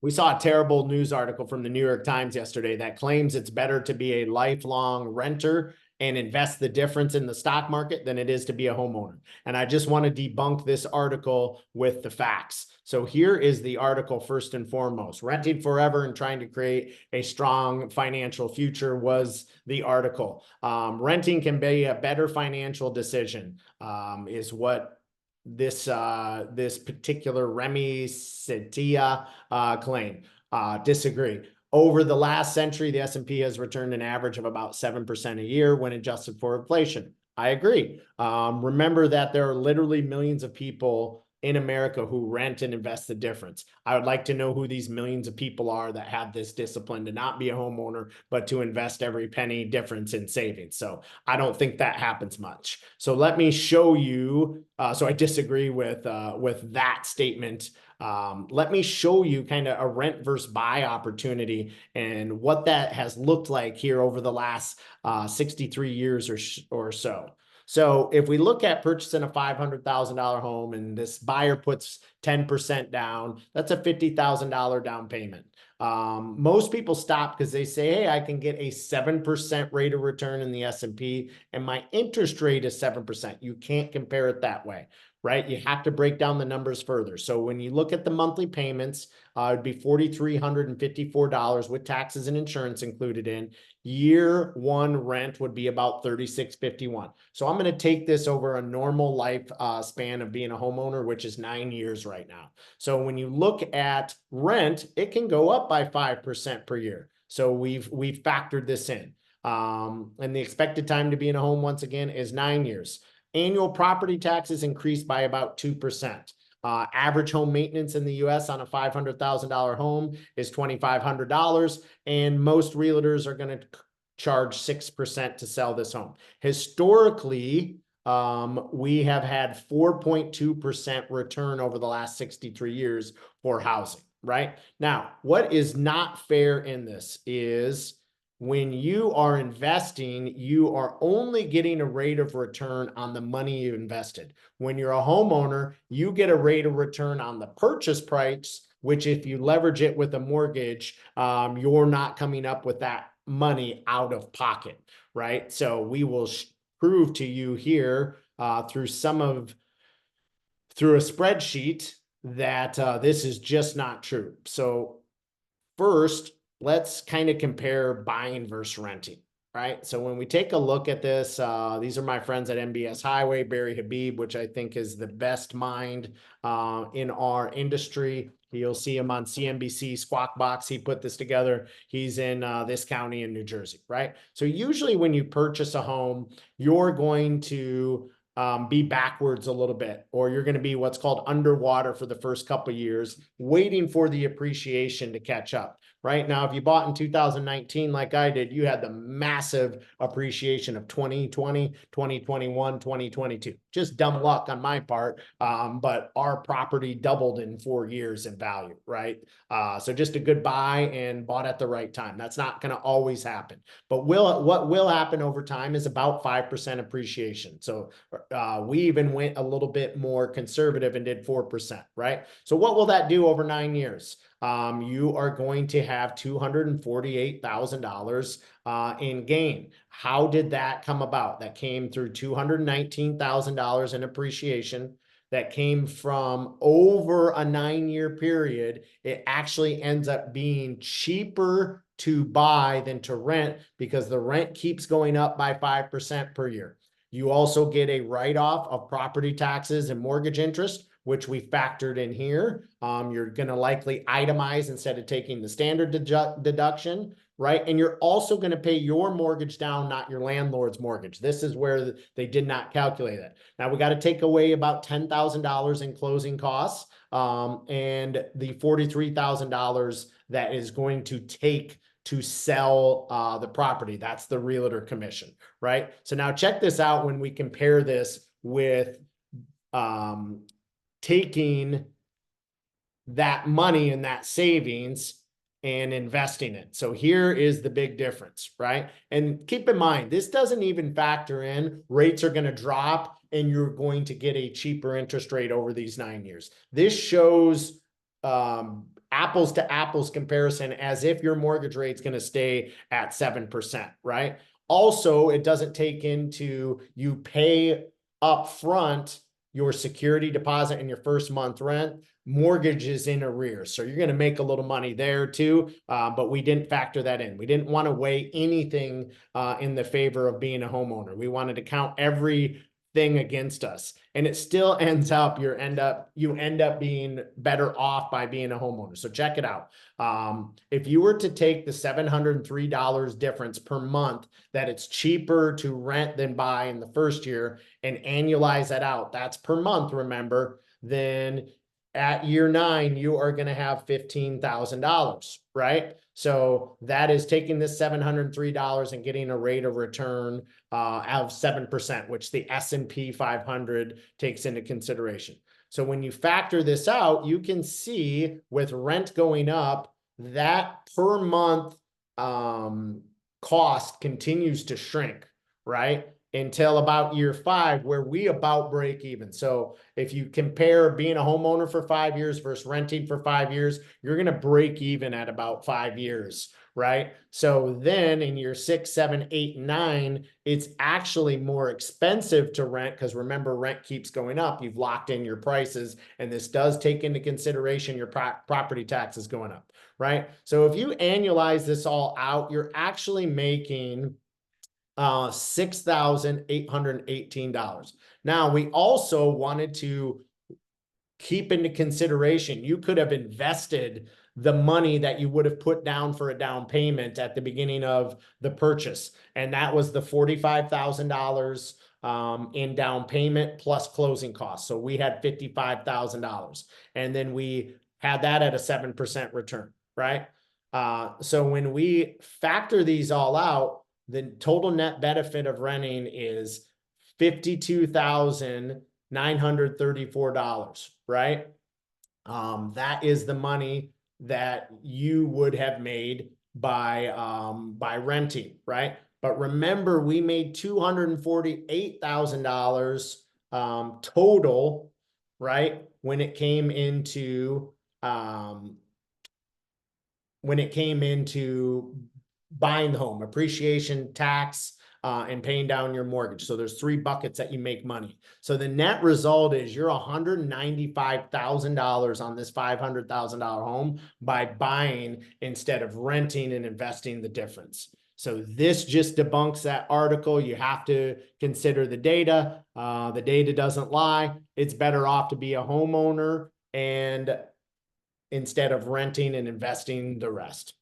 We saw a terrible news article from the New York Times yesterday that claims it's better to be a lifelong renter and invest the difference in the stock market than it is to be a homeowner. And I just want to debunk this article with the facts. So here is the article first and foremost. Renting forever and trying to create a strong financial future was the article. Renting can be a better financial decision, is what this particular Remy Setia claim. Disagree. Over the last century, the S&P has returned an average of about 7% a year when adjusted for inflation. I agree. Remember that there are literally millions of people in America who rent and invest the difference. I would like to know who these millions of people are that have this discipline to not be a homeowner, but to invest every penny difference in savings. So I don't think that happens much. So let me show you. So I disagree with that statement. Let me show you kind of a rent versus buy opportunity and what that has looked like here over the last 63 years or so. So if we look at purchasing a $500,000 home and this buyer puts 10% down, that's a $50,000 down payment. Most people stop because they say, hey, I can get a 7% rate of return in the S&P and my interest rate is 7%. You can't compare it that way, right? You have to break down the numbers further. So when you look at the monthly payments, it'd be $4,354 with taxes and insurance included in. Year one rent would be about $3,651. So I'm going to take this over a normal life span of being a homeowner, which is 9 years right now. So when you look at rent, it can go up by 5% per year. So we've factored this in. And the expected time to be in a home, once again, is 9 years. Annual property taxes increased by about 2%. Average home maintenance in the US on a $500,000 home is $2,500, and most realtors are going to charge 6% to sell this home. Historically, we have had 4.2% return over the last 63 years for housing, right? Now, what is not fair in this is when you are investing, you are only getting a rate of return on the money you invested. When you're a homeowner, you get a rate of return on the purchase price, which if you leverage it with a mortgage, you're not coming up with that money out of pocket, right? So we will prove to you here through a spreadsheet that this is just not true. So first, let's kind of compare buying versus renting, right? So when we take a look at this, these are my friends at MBS Highway, Barry Habib, which I think is the best mind in our industry. You'll see him on CNBC Squawk Box. He put this together. He's in this county in New Jersey, right? So usually when you purchase a home, you're going to be backwards a little bit, or you're going to be what's called underwater for the first couple of years, waiting for the appreciation to catch up. Right now, if you bought in 2019 like I did, you had the massive appreciation of 2020, 2021, 2022. Just dumb luck on my part, but our property doubled in 4 years in value, right? So just a good buy and bought at the right time. That's not going to always happen, but what will happen over time is about 5% appreciation. So we even went a little bit more conservative and did 4%, right? So what will that do over 9 years? You are going to have $248,000 in gain. How did that come about? That came through $219,000 in appreciation. That came from over a 9-year period. It actually ends up being cheaper to buy than to rent because the rent keeps going up by 5% per year. You also get a write-off of property taxes and mortgage interest, which we factored in here. You're going to likely itemize instead of taking the standard deduction, right? And you're also going to pay your mortgage down, not your landlord's mortgage. This is where they did not calculate it. Now we got to take away about $10,000 in closing costs and the $43,000 that is going to take to sell the property. That's the realtor commission, right? So now check this out when we compare this with taking that money and that savings and investing it. So here is the big difference, right? And keep in mind, this doesn't even factor in rates are going to drop and you're going to get a cheaper interest rate over these 9 years. This shows apples to apples comparison as if your mortgage rate's going to stay at 7%, right? Also, it doesn't take into you pay up front your security deposit and your first month rent. Mortgage is in arrears, so you're going to make a little money there too, but we didn't factor that in. We didn't want to weigh anything in the favor of being a homeowner. We wanted to count every thing against us, and it still ends up you end up being better off by being a homeowner. So check it out. If you were to take the $703 difference per month that it's cheaper to rent than buy in the first year and annualize that out, that's per month, remember, then at year 9 you are going to have $15,000, right? So that is taking this $703 and getting a rate of return of 7%, which the S&P 500 takes into consideration. So when you factor this out, you can see with rent going up, that per month cost continues to shrink, right? Until about year 5, where we about break even. So if you compare being a homeowner for 5 years versus renting for 5 years, you're going to break even at about 5 years, right? So then in year 6, 7, 8, 9, it's actually more expensive to rent, because remember, rent keeps going up. You've locked in your prices, and this does take into consideration your property taxes going up, right? So if you annualize this all out, you're actually making $6,818. Now, we also wanted to keep into consideration, you could have invested the money that you would have put down for a down payment at the beginning of the purchase. And that was the $45,000 in down payment plus closing costs. So we had $55,000. And then we had that at a 7% return, right? So when we factor these all out, the total net benefit of renting is $52,934, right? That is the money that you would have made by renting, right? But remember, we made $248,000 total, right? When it came into buying the home, appreciation, tax, and paying down your mortgage. So there's 3 buckets that you make money. So the net result is you're $195,000 on this $500,000 home by buying instead of renting and investing the difference. So this just debunks that article. You have to consider the data. The data doesn't lie. It's better off to be a homeowner and instead of renting and investing the rest.